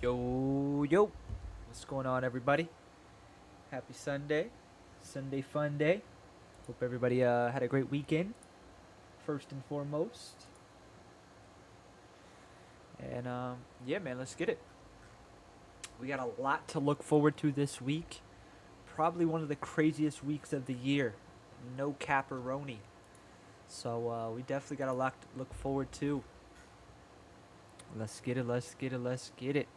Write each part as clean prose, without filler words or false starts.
Yo, yo. What's going on, everybody? Happy Sunday. Sunday fun day. Hope everybody had a great weekend, first and foremost. And, yeah, man, let's get it. We got a lot to look forward to this week. Probably one of the craziest weeks of the year. No caparoni. So, we definitely got a lot to look forward to. Let's get it, let's get it, let's get it.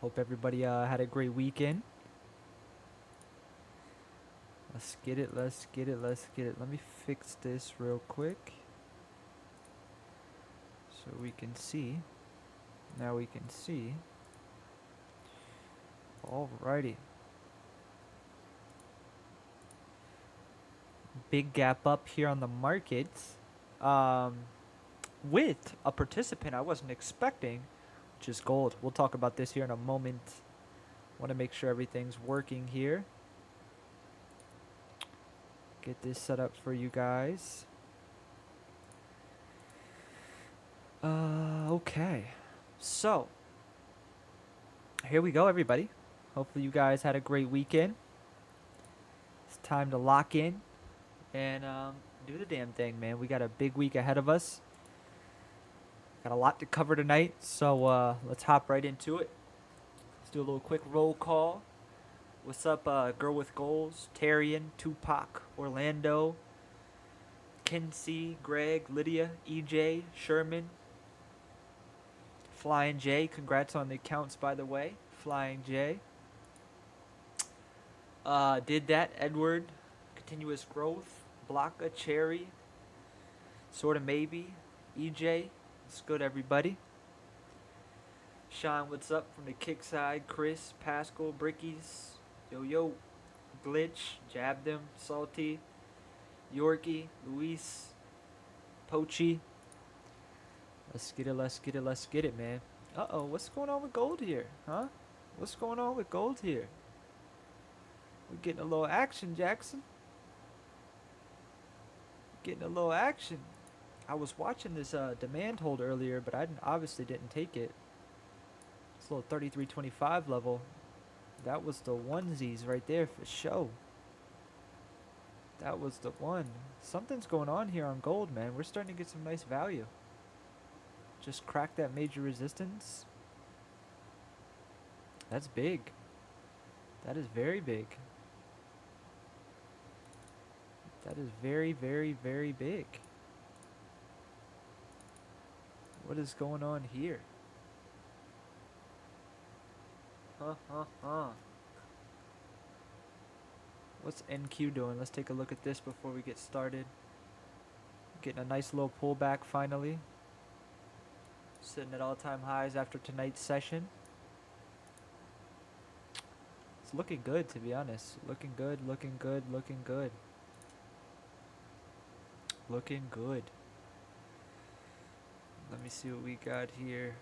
Hope everybody had a great weekend. Let's get it, let's get it, let's get it. Let me fix this real quick so we can see. Now we can see. Alrighty. Big gap up here on the markets. With a participant I wasn't expecting, which is gold. We'll talk about this here in a moment. Want to make sure everything's working here. Get this set up for you guys. Okay. So, here we go, everybody. Hopefully you guys had a great weekend. It's time to lock in and do the damn thing, man. We got a big week ahead of us. Got a lot to cover tonight, so let's hop right into it. Let's do a little quick roll call. What's up, Girl with Goals, Tarian, Tupac, Orlando, Kinsey, Greg, Lydia, EJ, Sherman, Flying J. Congrats on the accounts, by the way. Flying J. Did that, Edward, Continuous Growth, Blocka, Cherry, Sorta Maybe, EJ. What's good, everybody? Sean, what's up from the kick side? Chris, Pascal, Brickies, Yo Yo, Glitch, Jab Them, Salty, Yorkie, Luis, Pochi. Let's get it, let's get it, let's get it, man. Uh-oh, what's going on with gold here, huh? What's going on with gold here? We're getting a little action, Jackson. Getting a little action. I was watching this demand hold earlier, but I obviously didn't take it. It's a little 33.25 level. That was the onesies right there for show. That was the one. Something's going on here on gold, man. We're starting to get some nice value. Just cracked that major resistance. That's big. That is very big. That is very, very, very big. What is going on here? What's NQ doing? Let's take a look at this before we get started. Getting a nice little pullback finally. Sitting at all-time highs after tonight's session. It's looking good, to be honest. Looking good, looking good, looking good. Looking good. Let me see what we got here.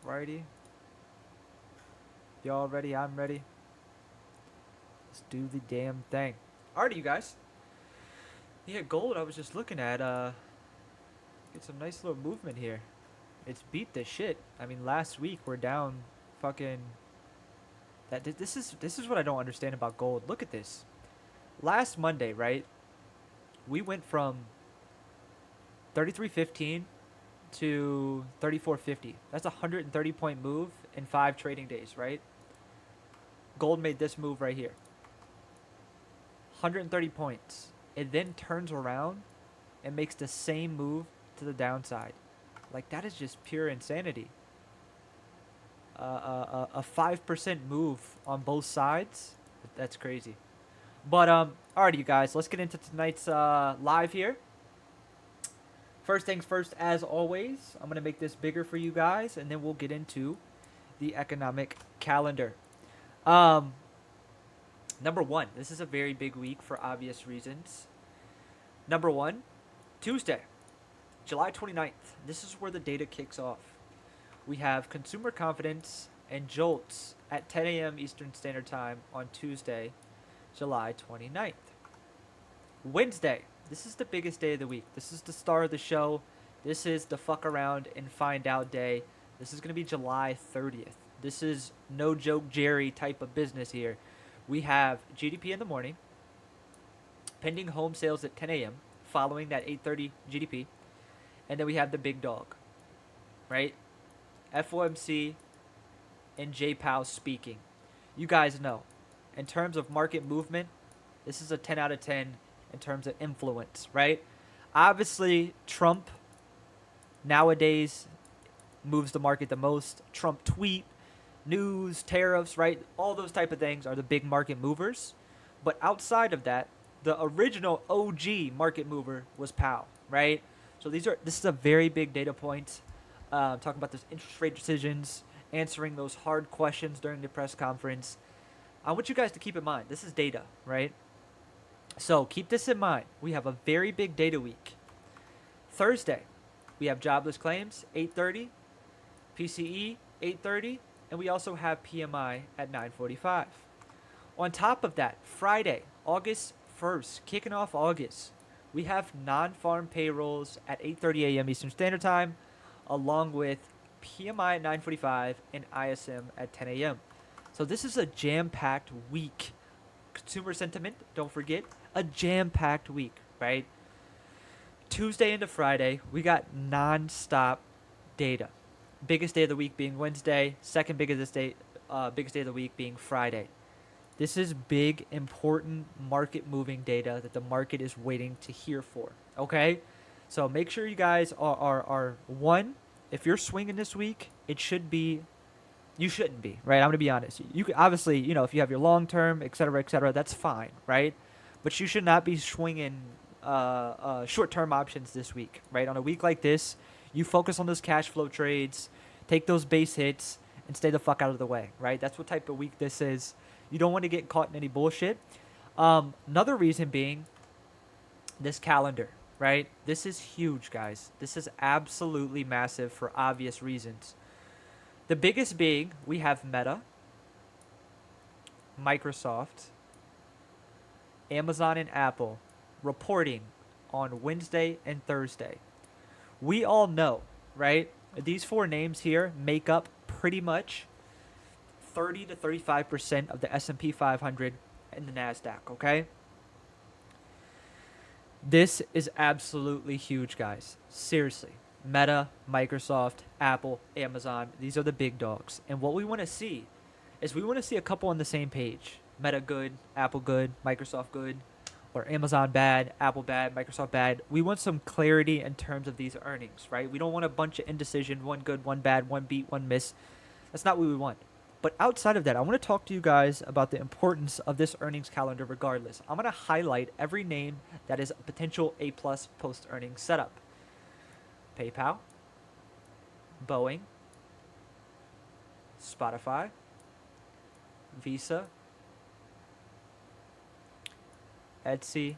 Alrighty. Y'all ready? I'm ready. Let's do the damn thing. Alrighty, you guys. Yeah, gold I was just looking at, get some nice little movement here. It's beat the shit. I mean, last week we're down fucking... This is what I don't understand about gold. Look at this. Last Monday, right? We went from 33.15 to 34.50. That's a 130 point move in 5 trading days, right? Gold made this move right here. 130 points. It then turns around and makes the same move to the downside. Like, that is just pure insanity. A 5% move on both sides. That's crazy. But, alright, you guys. Let's get into tonight's live here. First things first, as always, I'm going to make this bigger for you guys, and then we'll get into the economic calendar. Number one, this is a very big week for obvious reasons. Number one, Tuesday, July 29th. This is where the data kicks off. We have consumer confidence and jolts at 10 a.m. Eastern Standard Time on Tuesday, July 29th. Wednesday, this is the biggest day of the week. This is the star of the show. This is the fuck around and find out day. This is going to be July 30th. This is no joke Jerry type of business here. We have GDP in the morning, pending home sales at 10 a.m., following that 8:30 GDP, and then we have the big dog, right? FOMC and J Powell speaking. You guys know, in terms of market movement, this is a 10 out of 10 in terms of influence, right? Obviously, Trump nowadays moves the market the most. Trump tweet, news, tariffs, right? All those type of things are the big market movers. But outside of that, the original OG market mover was Powell, right? So this is a very big data point. Talking about those interest rate decisions, answering those hard questions during the press conference. I want you guys to keep in mind, this is data, right? So keep this in mind. We have a very big data week. Thursday, we have jobless claims, 8:30, PCE, 8:30, and we also have PMI at 9:45. On top of that, Friday, August 1st, kicking off August, we have non-farm payrolls at 8:30 a.m. Eastern Standard Time, along with PMI at 9:45 and ISM at 10 a.m. So this is a jam-packed week. Consumer sentiment, don't forget, a jam-packed week, right? Tuesday into Friday, we got non-stop data. Biggest day of the week being Wednesday, second biggest day of the week being Friday. This is big, important market-moving data that the market is waiting to hear for, okay? So make sure you guys are one, if you're swinging this week, you shouldn't be, right? I'm going to be honest. You can, obviously, if you have your long-term, et cetera, that's fine, right? But you should not be swinging short-term options this week, right? On a week like this, you focus on those cash flow trades, take those base hits, and stay the fuck out of the way, right? That's what type of week this is. You don't want to get caught in any bullshit. Another reason being this calendar, right? This is huge, guys. This is absolutely massive for obvious reasons. The biggest being, we have Meta, Microsoft, Amazon, and Apple reporting on Wednesday and Thursday. We all know, right? These four names here make up pretty much 30 to 35% of the S&P 500 and the NASDAQ, okay? This is absolutely huge, guys. Seriously. Meta, Microsoft, Apple, Amazon, these are the big dogs. And what we want to see is we want to see a couple on the same page. Meta good, Apple good, Microsoft good, or Amazon bad, Apple bad, Microsoft bad. We want some clarity in terms of these earnings, right? We don't want a bunch of indecision, one good, one bad, one beat, one miss. That's not what we want. But outside of that, I want to talk to you guys about the importance of this earnings calendar regardless. I'm going to highlight every name that is a potential A-plus post-earnings setup. PayPal, Boeing, Spotify, Visa, Etsy,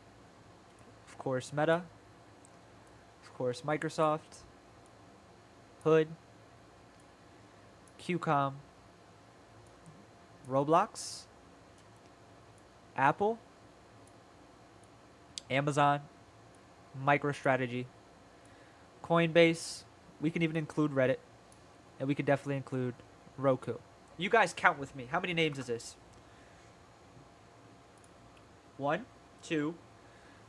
of course Meta, of course Microsoft, Hood, QCOM, Roblox, Apple, Amazon, MicroStrategy, Coinbase. We can even include Reddit, and we could definitely include Roku. You guys count with me. How many names is this? 1, 2,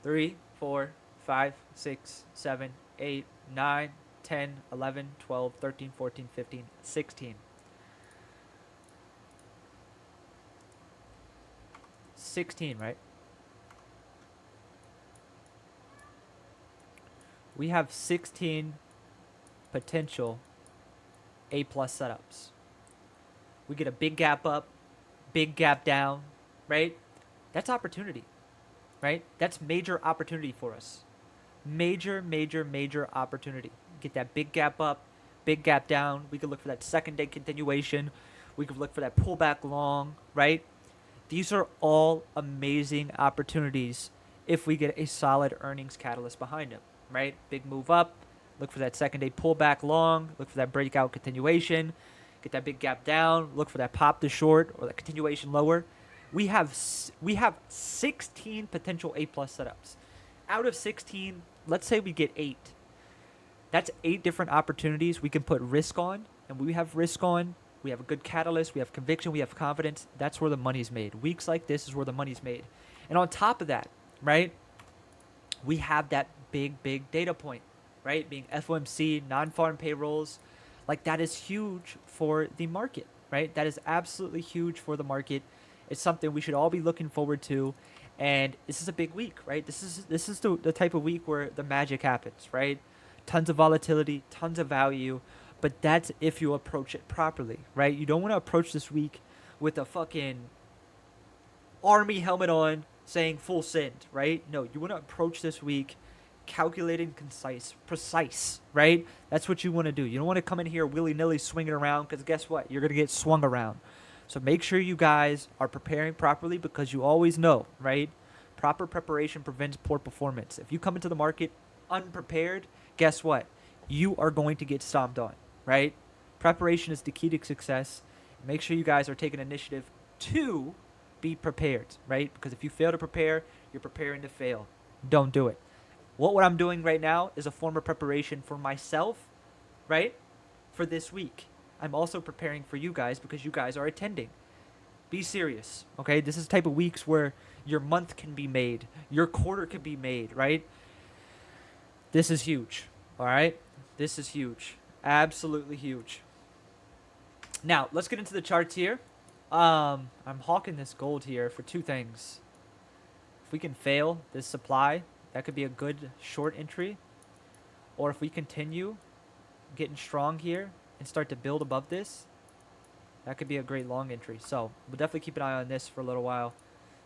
3, 4, 5, 6, 7, 8, 9, 10, 11, 12, 13, 14, 15, 16. 16, right? We have 16 potential A-plus setups. We get a big gap up, big gap down, right? That's opportunity, right? That's major opportunity for us. Major opportunity. Get that big gap up, big gap down. We could look for that second day continuation. We could look for that pullback long, right? These are all amazing opportunities if we get a solid earnings catalyst behind them, right? Big move up, look for that second day pullback long, look for that breakout continuation, get that big gap down, look for that pop to short or that continuation lower. We have 16 potential A-plus setups. Out of 16, let's say we get 8. That's 8 different opportunities we can put risk on. And we have risk on. We have a good catalyst. We have conviction. We have confidence. That's where the money's made. Weeks like this is where the money's made. And on top of that, right, we have that big data point, right? Being FOMC, non-farm payrolls. Like, that is huge for the market, right? That is absolutely huge for the market. It's something we should all be looking forward to. And this is a big week, right? This is the type of week where the magic happens, right? Tons of volatility, tons of value. But that's if you approach it properly, right? You don't want to approach this week with a fucking army helmet on saying full send, right? No, you want to approach this week calculated, concise, precise, right? That's what you want to do. You don't want to come in here willy-nilly swinging around, because guess what? You're going to get swung around. So make sure you guys are preparing properly, because you always know, right? Proper preparation prevents poor performance. If you come into the market unprepared, guess what? You are going to get stomped on, right? Preparation is the key to success. Make sure you guys are taking initiative to be prepared, right? Because if you fail to prepare, you're preparing to fail. Don't do it. What I'm doing right now is a form of preparation for myself, right? For this week. I'm also preparing for you guys because you guys are attending. Be serious, okay? This is the type of weeks where your month can be made. Your quarter can be made, right? This is huge, all right? This is huge. Absolutely huge. Now, let's get into the charts here. I'm hawking this gold here for 2 things. If we can fail this supply, that could be a good short entry. Or if we continue getting strong here and start to build above this, that could be a great long entry. So we'll definitely keep an eye on this for a little while.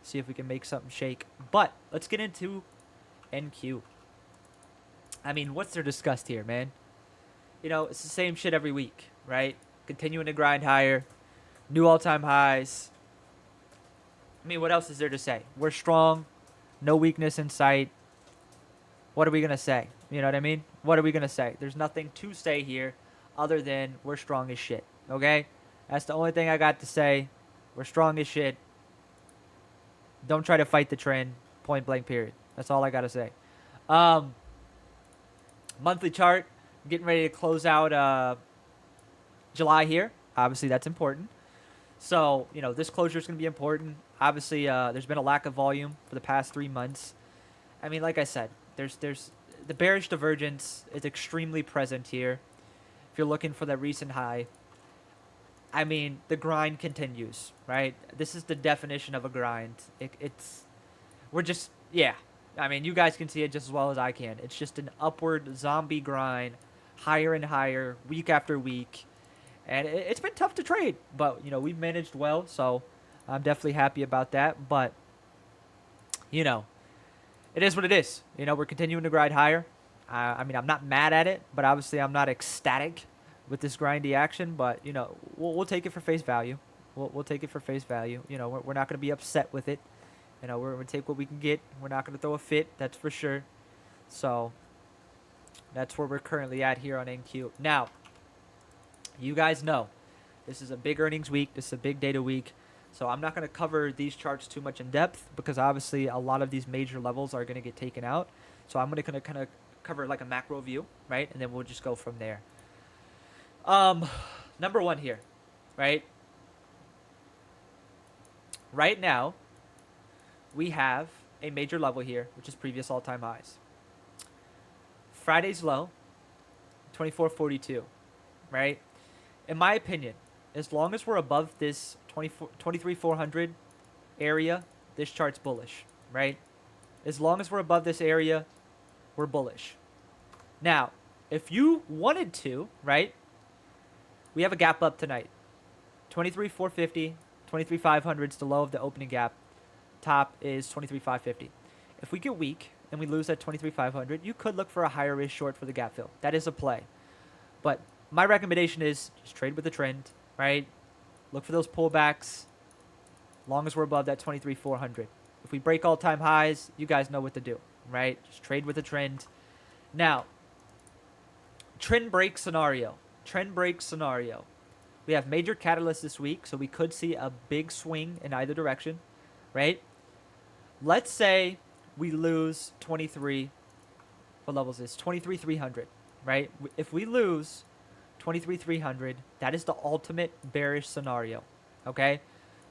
See if we can make something shake. But let's get into NQ. I mean, what's there discussed here, man? You know, it's the same shit every week, right? Continuing to grind higher. New all-time highs. I mean, what else is there to say? We're strong. No weakness in sight. What are we going to say? You know what I mean? What are we going to say? There's nothing to say here other than we're strong as shit. Okay? That's the only thing I got to say. We're strong as shit. Don't try to fight the trend. Point blank period. That's all I got to say. Monthly chart. Getting ready to close out July here. Obviously, that's important. So, you know, this closure is going to be important. Obviously, there's been a lack of volume for the past 3 months. I mean, like I said, there's the bearish divergence is extremely present here. If you're looking for that recent high, I mean, the grind continues, right? This is the definition of a grind. We're just, yeah. I mean, you guys can see it just as well as I can. It's just an upward zombie grind, higher and higher, week after week. And it's been tough to trade, but, you know, we've managed well, so I'm definitely happy about that. But, you know, it is what it is. You know, we're continuing to grind higher. I mean, I'm not mad at it, but obviously I'm not ecstatic with this grindy action. But, you know, we'll take it for face value. We'll take it for face value. You know, we're not going to be upset with it. You know, we're going to take what we can get. We're not going to throw a fit, that's for sure. So that's where we're currently at here on NQ. Now, you guys know this is a big earnings week. This is a big data week. So I'm not going to cover these charts too much in depth because obviously a lot of these major levels are going to get taken out. So I'm going to kind of cover like a macro view, right? And then we'll just go from there. Number 1 here, right? Right now, we have a major level here, which is previous all-time highs. Friday's low, 2442, right? In my opinion, as long as we're above this 23,400 area, this chart's bullish, right? As long as we're above this area, we're bullish. Now, if you wanted to, right, we have a gap up tonight. 23,450, 23,500 is the low of the opening gap. Top is 23,550. If we get weak and we lose that 23,500, you could look for a higher risk short for the gap fill. That is a play. But my recommendation is just trade with the trend, right? Look for those pullbacks, long as we're above that 23,400. If we break all-time highs, you guys know what to do, right? Just trade with the trend. Now, trend break scenario. Trend break scenario. We have major catalysts this week, so we could see a big swing in either direction, right? Let's say we lose 23. What level is this? 23,300. right? If we lose 23,300, that is the ultimate bearish scenario, okay?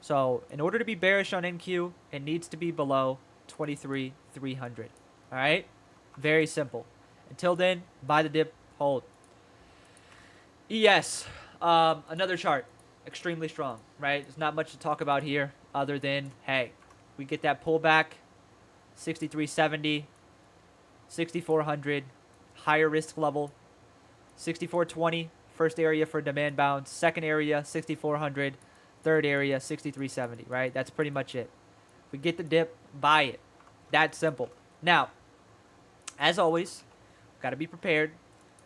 So in order to be bearish on NQ, it needs to be below 23,300, all right? Very simple. Until then, buy the dip, hold. ES, another chart, extremely strong, right? There's not much to talk about here other than, hey, we get that pullback, 6370, 6400, higher risk level, 6420, first area for demand bounce, second area 6400, third area 6370, right? That's pretty much it. If we get the dip, buy it. That simple. Now, as always, got to be prepared.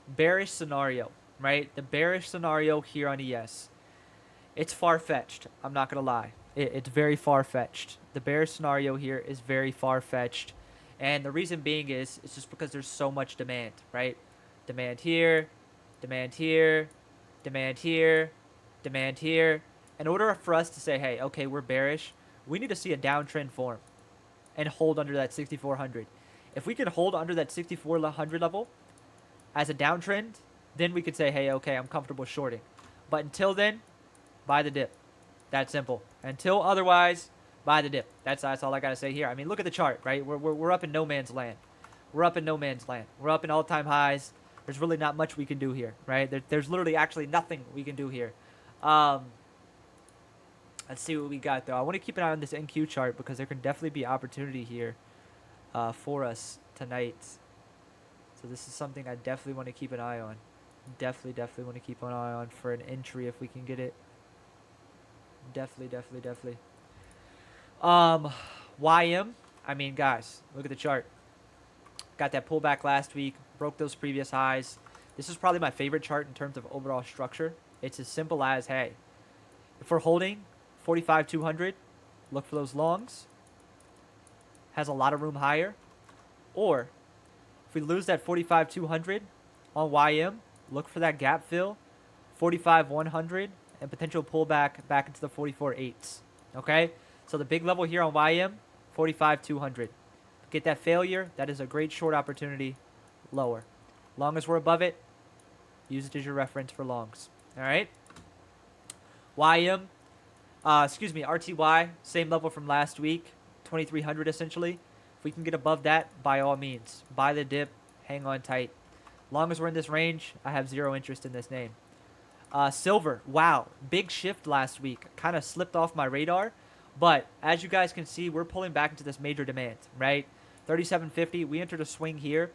Bearish scenario, right? The bearish scenario here on ES. It's far-fetched. I'm not going to lie. It's very far-fetched. The bearish scenario here is very far-fetched. And the reason being is, it's just because there's so much demand, right? Demand here, demand here, demand here, demand here. In order for us to say, hey, okay, we're bearish, we need to see a downtrend form and hold under that 6,400. If we can hold under that 6,400 level as a downtrend, then we could say, hey, okay, I'm comfortable shorting. But until then, buy the dip. That simple. Until otherwise, buy the dip. That's all I got to say here. I mean, look at the chart, right? We're up in no man's land. We're up in no man's land. We're up in all-time highs. There's really not much we can do here, right? There's literally actually nothing we can do here. Let's see what we got, though. I want to keep an eye on this NQ chart because there can definitely be opportunity here for us tonight. So this is something I definitely want to keep an eye on. Definitely want to keep an eye on for an entry if we can get it. Definitely. YM, I mean, guys, look at the chart. Got that pullback last week, broke those previous highs. This is probably my favorite chart in terms of overall structure. It's as simple as, hey, if we're holding 45,200, look for those longs. Has a lot of room higher. Or if we lose that 45,200 on YM, look for that gap fill, 45,100, and potential pullback back into the 44.8s. Okay? So the big level here on YM, 45,200. Get that failure, that is a great short opportunity lower. Long as we're above it, use it as your reference for longs. All right? RTY, same level from last week, 2,300 essentially. If we can get above that, by all means, buy the dip, hang on tight. Long as we're in this range, I have zero interest in this name. Silver, wow, big shift last week. Kind of slipped off my radar, but as you guys can see, we're pulling back into this major demand, right? 37.50, we entered a swing here.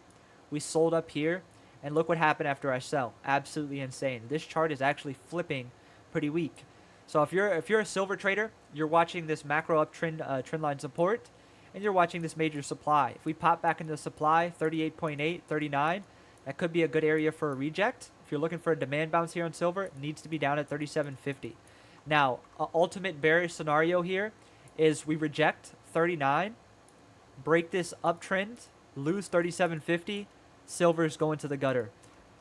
We sold up here, and look what happened after I sell. Absolutely insane. This chart is actually flipping pretty weak. So if you're a silver trader, you're watching this macro uptrend trend line support, and you're watching this major supply. If we pop back into the supply, 38.8, 39, that could be a good area for a reject. If you're looking for a demand bounce here on silver, it needs to be down at 37.50. Now, ultimate bearish scenario here is we reject 39, break this uptrend, lose 37.50, silver's going to the gutter.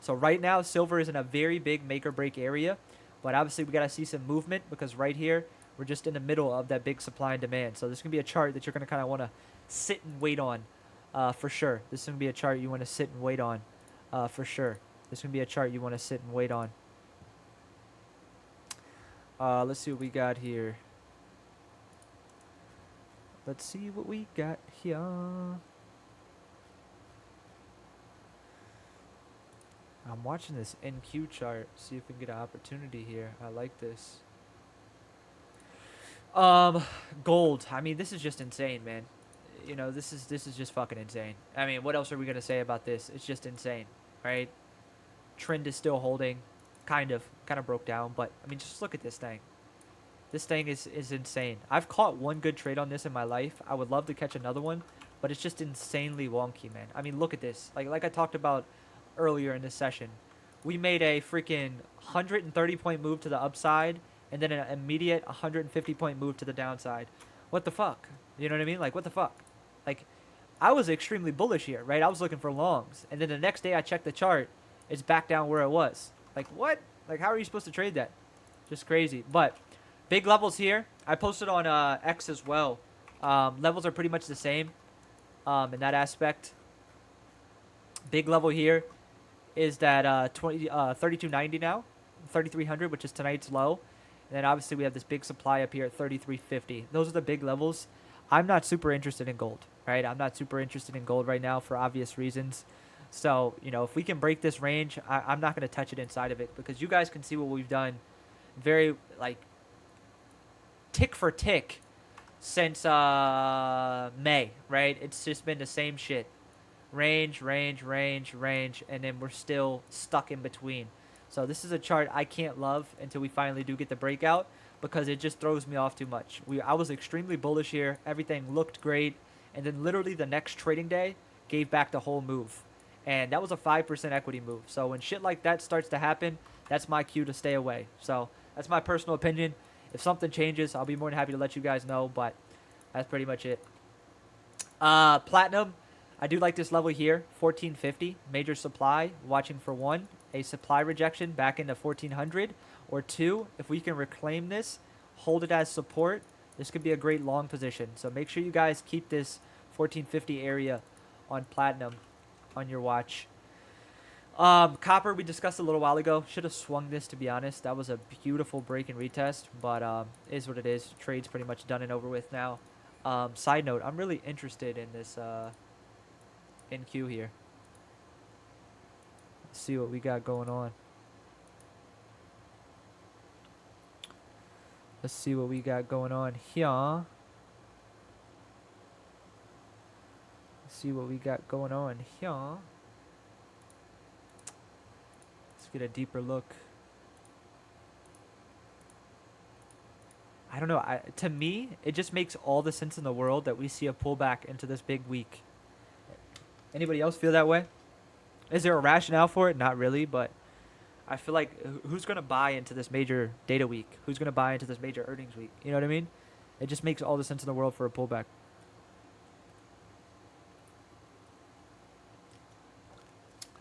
So right now, silver is in a very big make or break area, but obviously we got to see some movement because right here, we're just in the middle of that big supply and demand. So this is going to be a chart that you're going to kind of want to sit and wait on for sure. This is going to be a chart you want to sit and wait on for sure. This is going to be a chart you want to sit and wait on. Let's see what we got here. Let's see what we got here. I'm watching this NQ chart. See if we can get an opportunity here. I like this. Gold. I mean, this is just insane, man. You know, this is just fucking insane. I mean, what else are we gonna say about this? It's just insane, right? Trend is still holding, kind of broke down, but I mean, just look at this thing. This thing is insane. I've caught one good trade on this in my life. I would love to catch another one, but it's just insanely wonky, man. I mean, look at this. Like I talked about earlier in this session, we made a freaking 130-point move to the upside, and then an immediate 150-point move to the downside. What the fuck? You know what I mean? Like, what the fuck? Like, I was extremely bullish here, right? I was looking for longs, and then the next day I checked the chart, it's back down where it was. Like, what? Like, how are you supposed to trade that? Just crazy. But big levels here. I posted on X as well. Levels are pretty much the same in that aspect. Big level here is that 3290 now, 3300, which is tonight's low. And then obviously we have this big supply up here at 3350. Those are the big levels. I'm not super interested in gold, right? I'm not super interested in gold right now for obvious reasons. So, you know, if we can break this range, I'm not going to touch it inside of it because you guys can see what we've done very, like, tick for tick since May, right? It's just been the same shit. Range, range, range, range, and then we're still stuck in between. So this is a chart I can't love until we finally do get the breakout because it just throws me off too much. I was extremely bullish here. Everything looked great. And then literally the next trading day gave back the whole move. And that was a 5% equity move. So when shit like that starts to happen, that's my cue to stay away. So that's my personal opinion. If something changes, I'll be more than happy to let you guys know. But that's pretty much it. Platinum, I do like this level here, 1450. Major supply, watching for 1. A supply rejection back into 1400. Or 2, if we can reclaim this, hold it as support, this could be a great long position. So make sure you guys keep this 1450 area on platinum on your watch. Copper, we discussed a little while ago. Should have swung this, to be honest. That was a beautiful break and retest, but is what it is. Trade's pretty much done and over with now. Side note, I'm really interested in this NQ here. Let's see what we got going on. Let's see what we got going on here. Let's see what we got going on here. Let's get a deeper look. I don't know. To me, it just makes all the sense in the world that we see a pullback into this big week. Anybody else feel that way? Is there a rationale for it? Not really, but I feel like who's going to buy into this major data week? Who's going to buy into this major earnings week? You know what I mean? It just makes all the sense in the world for a pullback.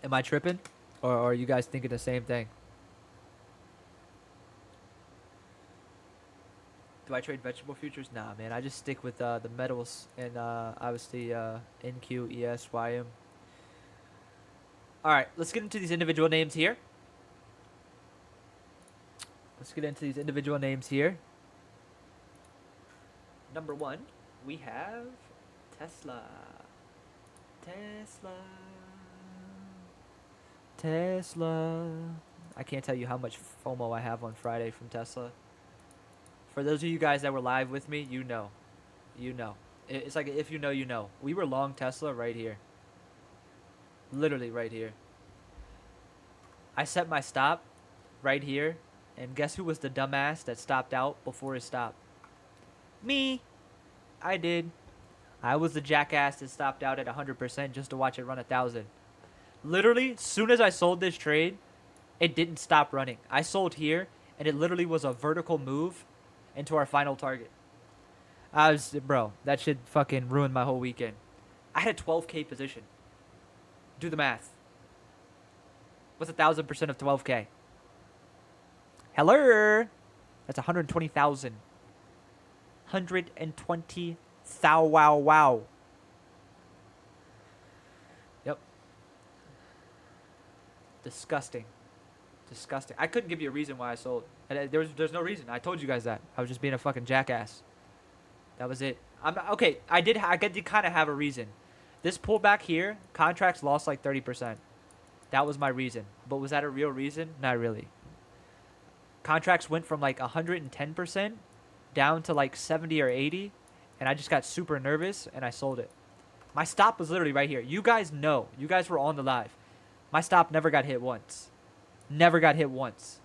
Am I tripping? Or are you guys thinking the same thing? Do I trade vegetable futures? Nah, man. I just stick with the metals and obviously NQ, ES, YM. All right, let's get into these individual names here. Number 1, we have Tesla. Tesla. I can't tell you how much FOMO I have on Friday from Tesla. For those of you guys that were live with me, you know. It's like if you know, you know. We were long Tesla right here. Literally right here. I set my stop right here. And guess who was the dumbass that stopped out before his stop? Me. I did. I was the jackass that stopped out at 100% just to watch it run 1,000. Literally, as soon as I sold this trade, it didn't stop running. I sold here, and it literally was a vertical move into our final target. Bro, that shit fucking ruined my whole weekend. I had a 12K position. Do the math. What's 1,000% of 12K? Hello? That's 120,000. 120 thou wow wow. Yep. Disgusting. I couldn't give you a reason why I sold. There's no reason. I told you guys that. I was just being a fucking jackass. That was it. Okay, I did kind of have a reason. This pullback here, contracts lost like 30%. That was my reason. But was that a real reason? Not really. Contracts went from like 110% down to like 70 or 80, and I just got super nervous and I sold it. My stop was literally right here. You guys know. You guys were on the live. My stop never got hit once. Never got hit once.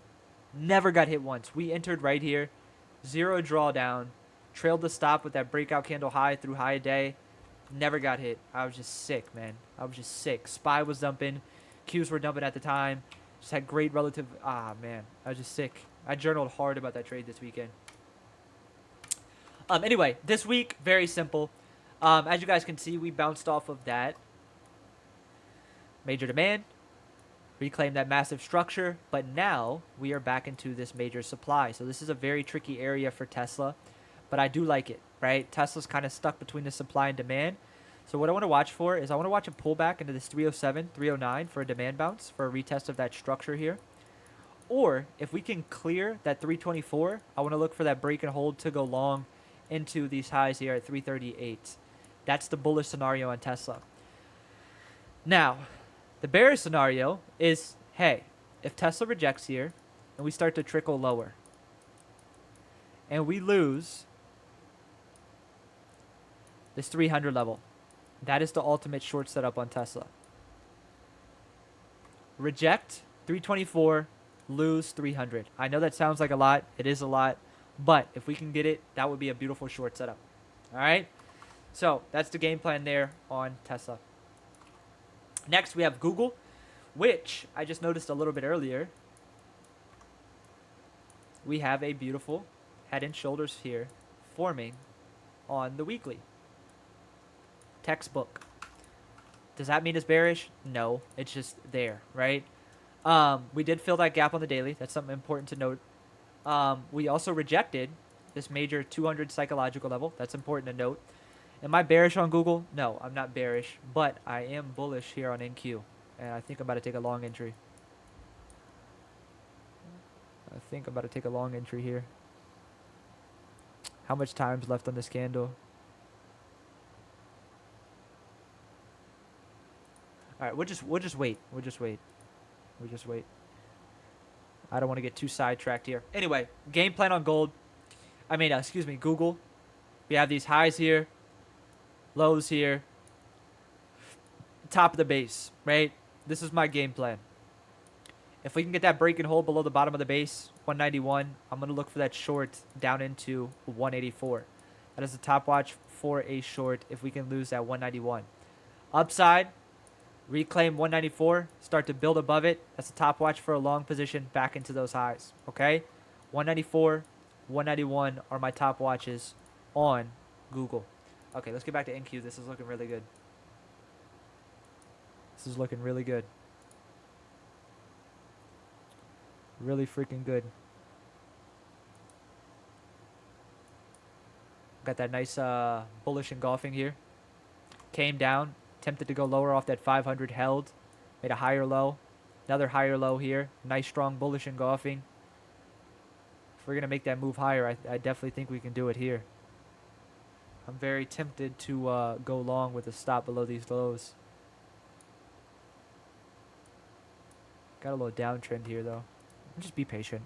We entered right here. 0 drawdown. Trailed the stop with that breakout candle high through high day. Never got hit. I was just sick, man. SPY was dumping. Qs were dumping at the time. Just had great relative. Man. I was just sick. I journaled hard about that trade this weekend. Anyway, this week, very simple. As you guys can see, we bounced off of that major demand. Reclaim that massive structure. But now, we are back into this major supply. So this is a very tricky area for Tesla. But I do like it, right? Tesla's kind of stuck between the supply and demand. So what I want to watch for is I want to watch a pullback into this 307, 309 for a demand bounce for a retest of that structure here. Or if we can clear that 324, I want to look for that break and hold to go long into these highs here at 338. That's the bullish scenario on Tesla. Now, the bearish scenario is, hey, if Tesla rejects here and we start to trickle lower and we lose this 300 level, that is the ultimate short setup on Tesla. Reject 324, lose 300. I know that sounds like a lot. It is a lot. But if we can get it, that would be a beautiful short setup. All right? So that's the game plan there on Tesla. Next, we have Google, which I just noticed a little bit earlier. We have a beautiful head and shoulders here forming on the weekly. Textbook. Does that mean it's bearish? No, it's just there, right? We did fill that gap on the daily. That's something important to note. We also rejected this major 200 psychological level. That's important to note. Am I bearish on Google? No, I'm not bearish, but I am bullish here on NQ, and I think I'm about to take a long entry. Here. How much time's left on this candle? All right, we'll just wait. We'll just wait. I don't want to get too sidetracked here. Anyway, game plan on gold. Google. We have these highs here, lows here, top of the base, right? This is my game plan. If we can get that break and hold below the bottom of the base, 191, I'm going to look for that short down into 184. That is the top watch for a short if we can lose that 191. Upside, reclaim 194, start to build above it. That's the top watch for a long position back into those highs, okay? 194, 191 are my top watches on Google. Okay, let's get back to NQ. This is looking really good. Really freaking good. Got that nice bullish engulfing here. Came down, attempted to go lower off that 500, held, made a higher low. Another higher low here. Nice strong bullish engulfing. If we're going to make that move higher, I definitely think we can do it here. I'm very tempted to go long with a stop below these lows. Got a little downtrend here, though. Just be patient.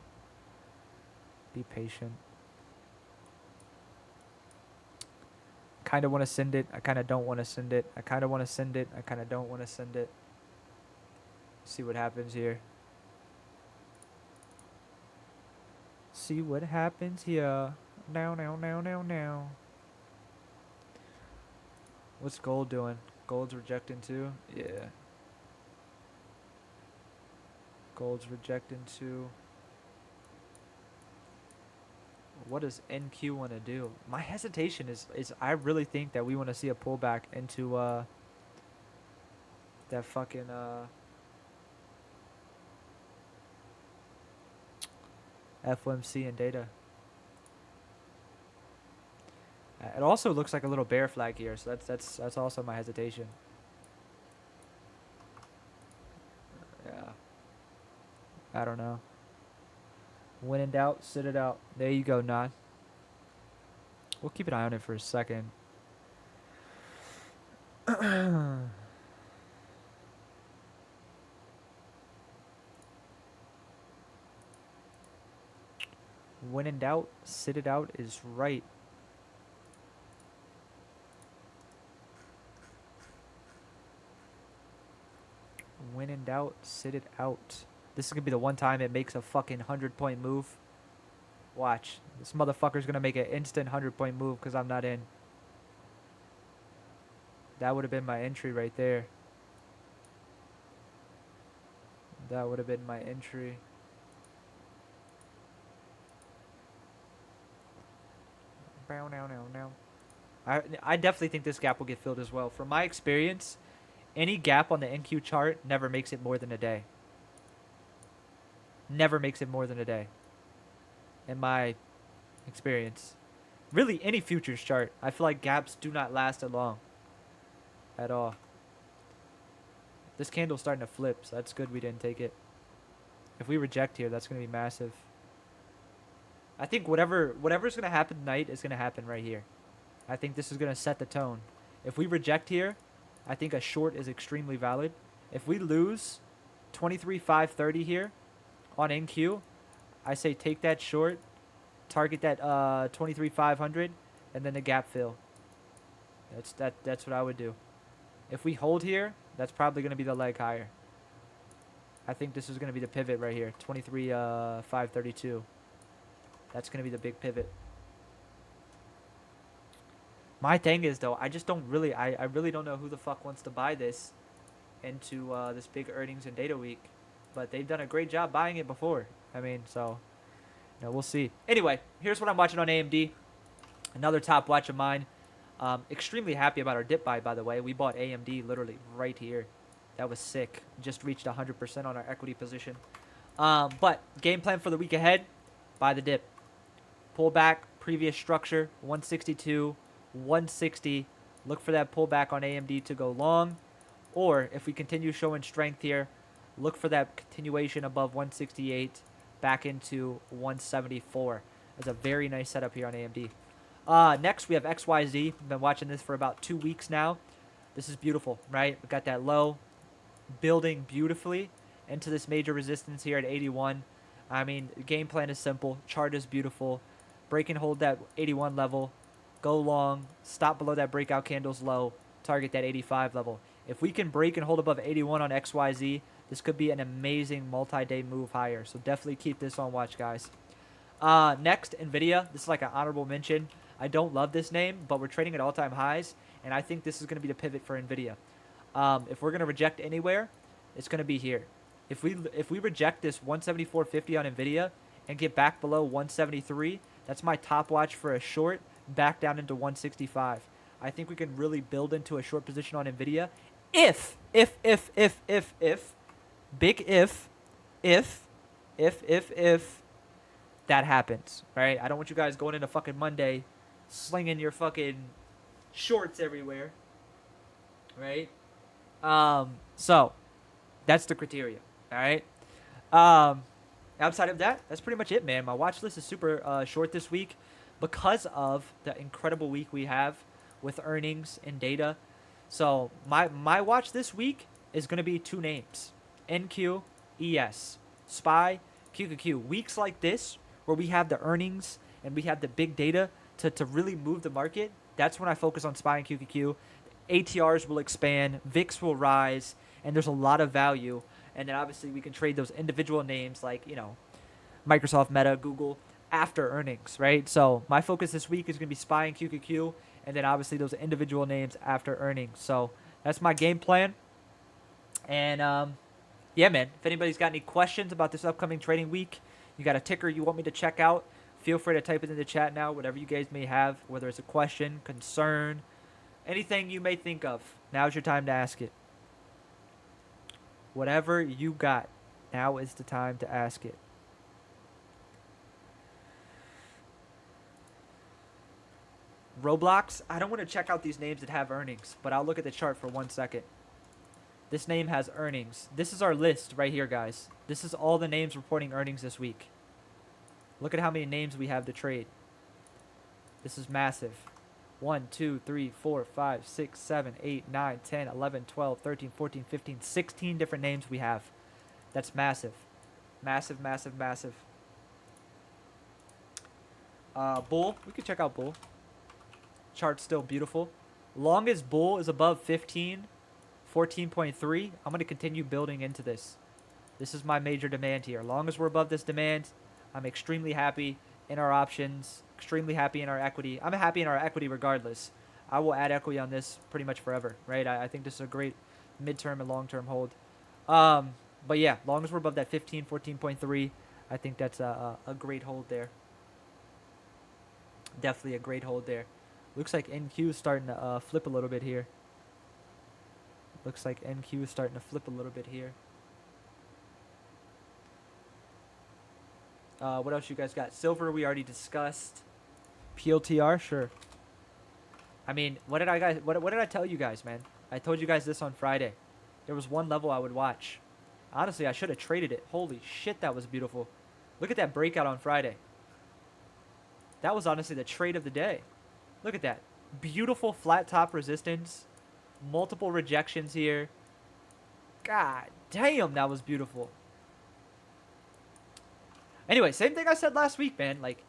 Kind of want to send it. I kind of don't want to send it. I kind of want to send it. I kind of don't want to send it. See what happens here. Now. What's gold doing? Gold's rejecting too? Yeah. Gold's rejecting too. What does NQ want to do? My hesitation is I really think that we want to see a pullback into that fucking FOMC and data. It also looks like a little bear flag here, so that's also my hesitation. Yeah. I don't know. When in doubt, sit it out. There you go, Nod. We'll keep an eye on it for a second. When in doubt, sit it out is right. When in doubt, sit it out. This is going to be the one time it makes a fucking 100-point move. Watch. This motherfucker's going to make an instant 100-point move because I'm not in. That would have been my entry right there. That would have been my entry. I definitely think this gap will get filled as well. From my experience, any gap on the NQ chart never makes it more than a day. Never makes it more than a day. In my experience. Really, any futures chart. I feel like gaps do not last that long. at all. This candle's starting to flip, so that's good we didn't take it. If we reject here, that's going to be massive. I think whatever's going to happen tonight is going to happen right here. I think this is going to set the tone. If we reject here, I think a short is extremely valid. If we lose 23,530 here on NQ, I say take that short, target that 23,500, and then the gap fill. That's what I would do. If we hold here, that's probably going to be the leg higher. I think this is going to be the pivot right here, 23,532. That's going to be the big pivot. My thing is, though, I just don't really, I really don't know who the fuck wants to buy this into this big earnings and data week. But they've done a great job buying it before. I mean, so, you know, we'll see. Anyway, here's what I'm watching on AMD. Another top watch of mine. Extremely happy about our dip buy, by the way. We bought AMD literally right here. That was sick. Just reached 100% on our equity position. But game plan for the week ahead, buy the dip. Pull back, previous structure, 162, 160. Look for that pullback on AMD to go long. Or if we continue showing strength here, look for that continuation above 168 back into 174. That's a very nice setup here on AMD. Next, we have XYZ. We've been watching this for about 2 weeks now. This is beautiful, right? We got that low building beautifully into this major resistance here at 81. I mean, the game plan is simple. Chart is beautiful. Break and hold that 81 level. Go long. Stop below that breakout candle's low. Target that 85 level. If we can break and hold above 81 on XYZ, this could be an amazing multi-day move higher. So definitely keep this on watch, guys. Next, NVIDIA. This is like an honorable mention. I don't love this name, but we're trading at all-time highs, and I think this is going to be the pivot for NVIDIA. If we're going to reject anywhere, it's going to be here. If we reject this 174.50 on NVIDIA and get back below 173, that's my top watch for a short, back down into 165. I think we can really build into a short position on NVIDIA if, big if that happens, right? I don't want you guys going into fucking Monday slinging your fucking shorts everywhere, right? So that's the criteria, all right? Outside of that, that's pretty much it, man. My watch list is super short this week because of the incredible week we have with earnings and data. So my watch this week is going to be 2 names, NQ, ES, SPY, QQQ. Weeks like this where we have the earnings and we have the big data to really move the market, that's when I focus on SPY and QQQ. ATRs will expand, VIX will rise, and there's a lot of value. And then obviously we can trade those individual names like, you know, Microsoft, Meta, Google after earnings, right? So my focus this week is going to be SPY and QQQ, and then obviously those individual names after earnings. So that's my game plan. And yeah, man, if anybody's got any questions about this upcoming trading week, you got a ticker you want me to check out, feel free to type it in the chat now, whatever you guys may have, whether it's a question, concern, anything you may think of. Now's your time to ask it. Whatever you got, now is the time to ask it. Roblox, I don't want to check out these names that have earnings, but I'll look at the chart for 1 second. This name has earnings. This is our list right here, guys. This is all the names reporting earnings this week. Look at how many names we have to trade. This is massive. 1, 2, 3, 4, 5, 6, 7, 8, 9, 10, 11, 12, 13, 14, 15, 16 different names we have. That's massive. Massive, massive, massive. Bull. We could check out Bull. Chart's still beautiful. Long as Bull is above 15, 14.3, I'm going to continue building into this. This is my major demand here. Long as we're above this demand, I'm extremely happy in our options, extremely happy in our equity. I'm happy in our equity regardless. I will add equity on this pretty much forever, right? I think this is a great midterm and long-term hold. But yeah, long as we're above that 15, 14.3, I think that's a great hold there. Definitely a great hold there. Looks like NQ is starting to flip a little bit here. Looks like NQ is starting to flip a little bit here. What else you guys got? Silver we already discussed. PLTR, sure. I mean, what did I tell you guys, man? I told you guys this on Friday. There was one level I would watch. Honestly, I should have traded it. Holy shit, that was beautiful. Look at that breakout on Friday. That was honestly the trade of the day. Look at that. Beautiful flat top resistance. Multiple rejections here. God damn, that was beautiful. Anyway, same thing I said last week, man. Like,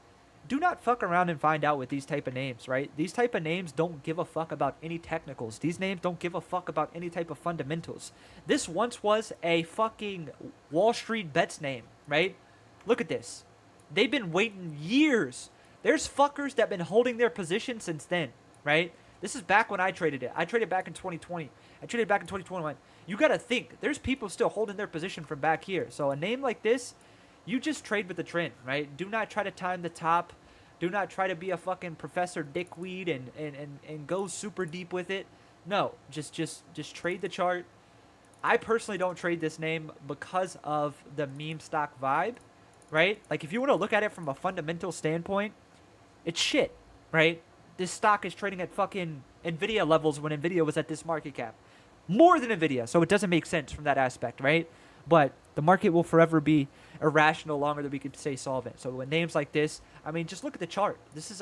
do not fuck around and find out with these type of names, right? These type of names don't give a fuck about any technicals. These names don't give a fuck about any type of fundamentals. This once was a fucking Wall Street bets name, right? Look at this. They've been waiting years. There's fuckers that been holding their position since then, right? This is back when I traded it. I traded back in 2020. I traded back in 2021. You got to think. There's people still holding their position from back here. So a name like this, you just trade with the trend, right? Do not try to time the top. Do not try to be a fucking Professor Dickweed and go super deep with it. No, just trade the chart. I personally don't trade this name because of the meme stock vibe, right? Like, if you want to look at it from a fundamental standpoint, it's shit, right? This stock is trading at fucking NVIDIA levels when NVIDIA was at this market cap. More than NVIDIA, so it doesn't make sense from that aspect, right? But the market will forever be irrational longer than we could stay solvent. So with names like this, I mean, just look at the chart. This is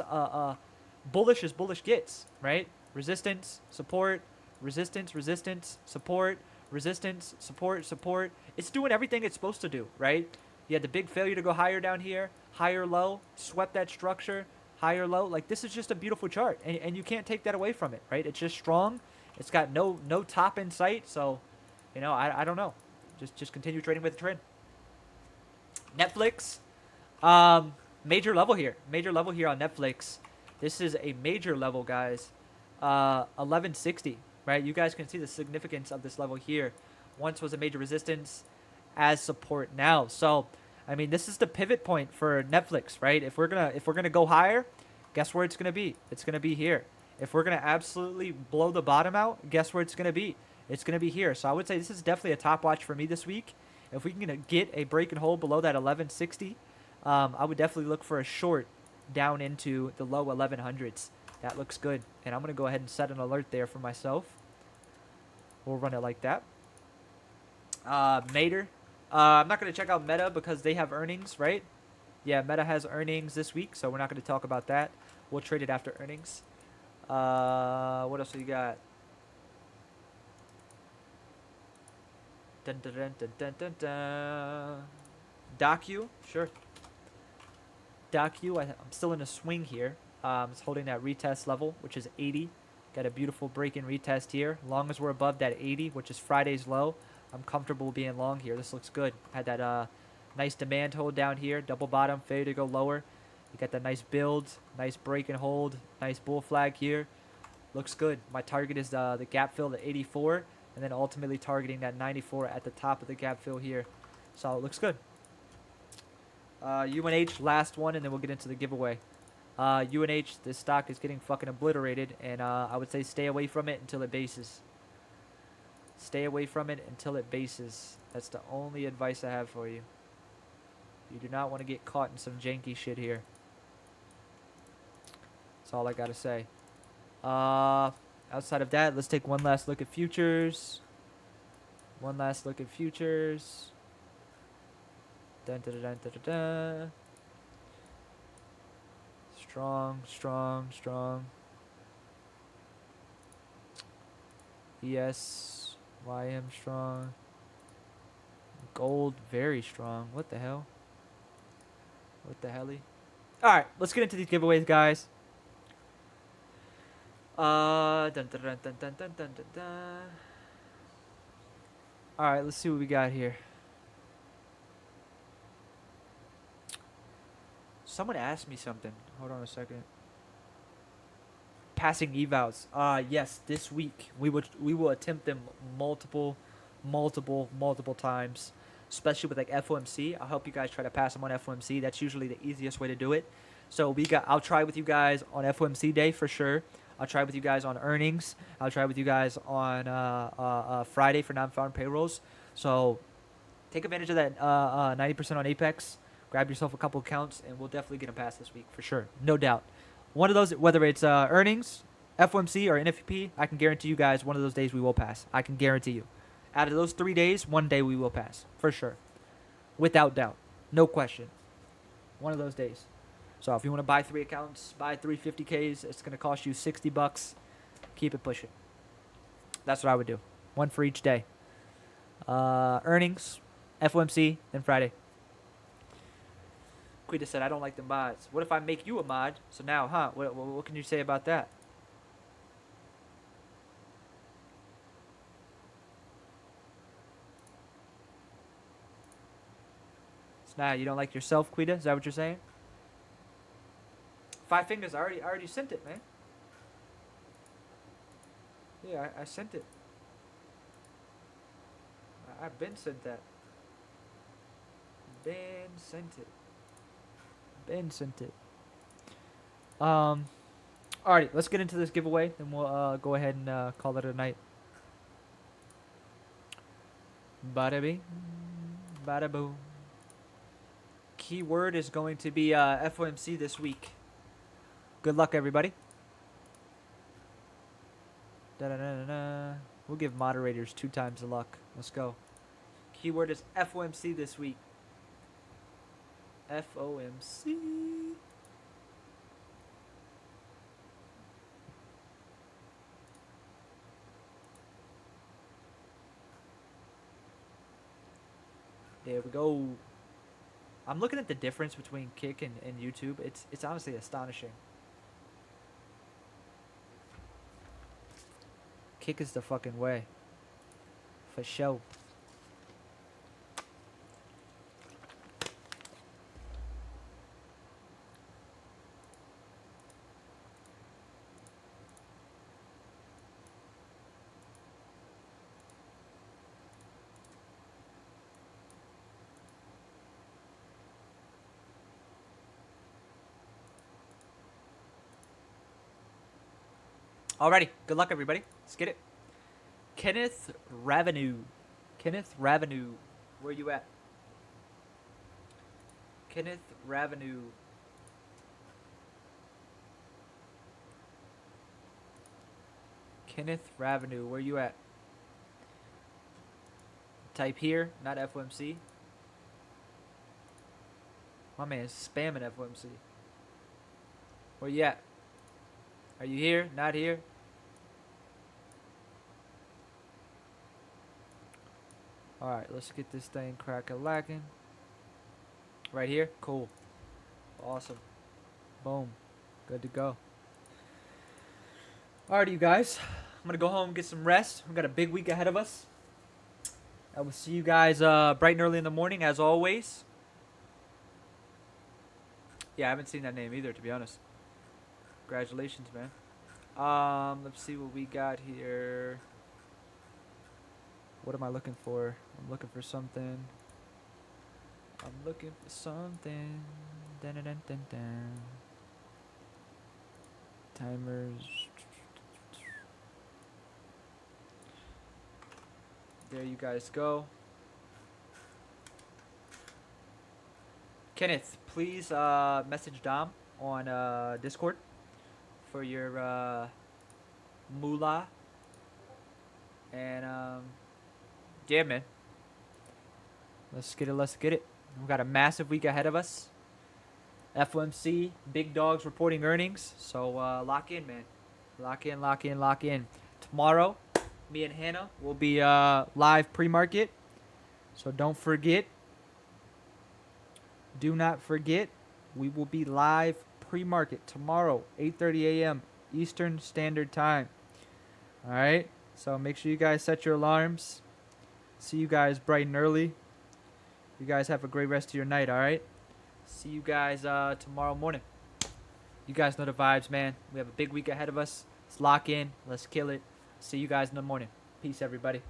bullish as bullish gets, right? Resistance, support, resistance, resistance, support, resistance, support, support. It's doing everything it's supposed to do, right? You had the big failure to go higher down here, higher low, swept that structure, higher low. Like, this is just a beautiful chart, and you can't take that away from it, right? It's just strong. It's got no top in sight, so, you know, I don't know. Just continue trading with the trend. Netflix, major level here. Major level here on Netflix. This is a major level, guys. 1160, right? You guys can see the significance of this level here. Once was a major resistance, as support now. So, I mean, this is the pivot point for Netflix, right? If we're gonna go higher, guess where it's gonna be? It's gonna be here. If we're gonna absolutely blow the bottom out, guess where it's gonna be? It's gonna be here. So I would say this is definitely a top watch for me this week. If we can get a break and hold below that 1160, I would definitely look for a short down into the low 1100s. That looks good. And I'm going to go ahead and set an alert there for myself. We'll run it like that. Mater. I'm not going to check out Meta because they have earnings, right? Yeah, Meta has earnings this week, so we're not going to talk about that. We'll trade it after earnings. What else do you got? Dun, dun, dun, dun, dun, dun, dun. Docu, sure. Docu, I'm still in a swing here. It's holding that retest level, which is 80. Got a beautiful break in retest here. Long as we're above that 80, which is Friday's low, I'm comfortable being long here. This looks good. Had that nice demand hold down here. Double bottom, failure to go lower. You got that nice build, nice break and hold, nice bull flag here. Looks good. My target is the gap fill at 84. And then ultimately targeting that 94 at the top of the gap fill here. So it looks good. UNH, last one, and then we'll get into the giveaway. UNH, this stock is getting fucking obliterated, and I would say stay away from it until it bases. Stay away from it until it bases. That's the only advice I have for you. You do not want to get caught in some janky shit here. That's all I gotta say. Outside of that, let's take one last look at futures. One last look at futures. Dun, dun, dun, dun, dun, dun. Strong, strong, strong. ES, YM strong. Gold, very strong. What the hell? What the helly? Alright, let's get into these giveaways, guys. Dun, dun, dun, dun, dun, dun, dun, dun, dun. Alright, let's see what we got here. Someone asked me something. Hold on a second. Passing evals. Yes, this week we will attempt them multiple times, especially with like FOMC. I'll help you guys try to pass them on FOMC. That's usually the easiest way to do it. So I'll try with you guys on FOMC day for sure. I'll try with you guys on earnings. I'll try with you guys on Friday for non-farm payrolls. So take advantage of that 90% on Apex. Grab yourself a couple accounts, and we'll definitely get them passed this week for sure. No doubt. One of those, whether it's earnings, FOMC or NFP, I can guarantee you guys one of those days we will pass. I can guarantee you. Out of those 3 days, one day we will pass. For sure. Without doubt. No question. One of those days. So if you want to buy 3 accounts, buy 350Ks, it's going to cost you $60. Keep it pushing. That's what I would do. One for each day. Earnings, FOMC, then Friday. Quita said, I don't like the mods. What if I make you a mod? So now, huh? What can you say about that? So now you don't like yourself, Quita? Is that what you're saying? 5 fingers. I already sent it, man. Yeah, I sent it. I've been sent that. Been sent it. Been sent it. Alrighty, let's get into this giveaway, then we'll go ahead and call it a night. Bada bing, bada boom. Keyword is going to be FOMC this week. Good luck, everybody. Da-da-da-da-da. We'll give moderators 2 times the luck. Let's go. Keyword is FOMC this week. FOMC. There we go. I'm looking at the difference between Kick and YouTube. It's honestly astonishing. Kick is the fucking way. For sure. Alrighty, good luck, everybody. Let's get it. Kenneth Ravenue. Kenneth Ravenue. Where you at? Kenneth Ravenue. Kenneth Ravenue. Where you at? Type here, not FOMC. My man is spamming FOMC. Where you at? Are you here? Not here? Alright, let's get this thing crack-a-lacking. Right here? Cool. Awesome. Boom. Good to go. Alrighty, you guys. I'm gonna go home and get some rest. We've got a big week ahead of us. I will see you guys bright and early in the morning, as always. Yeah, I haven't seen that name either, to be honest. Congratulations, man. Let's see what we got here. What am I looking for? I'm looking for something. I'm looking for something. Dun dun dun dun dun. Timers. There you guys go. Kenneth, please message Dom on Discord for your moolah. And yeah, man. Let's get it. Let's get it. We've got a massive week ahead of us. FOMC, big dogs reporting earnings. So lock in, man. Lock in, lock in, lock in. Tomorrow, me and Hannah will be live pre-market. So don't forget. Do not forget. We will be live pre-market tomorrow, 8:30 a.m. Eastern Standard Time. All right. So make sure you guys set your alarms. See you guys bright and early. You guys have a great rest of your night, all right? See you guys tomorrow morning. You guys know the vibes, man. We have a big week ahead of us. Let's lock in. Let's kill it. See you guys in the morning. Peace, everybody.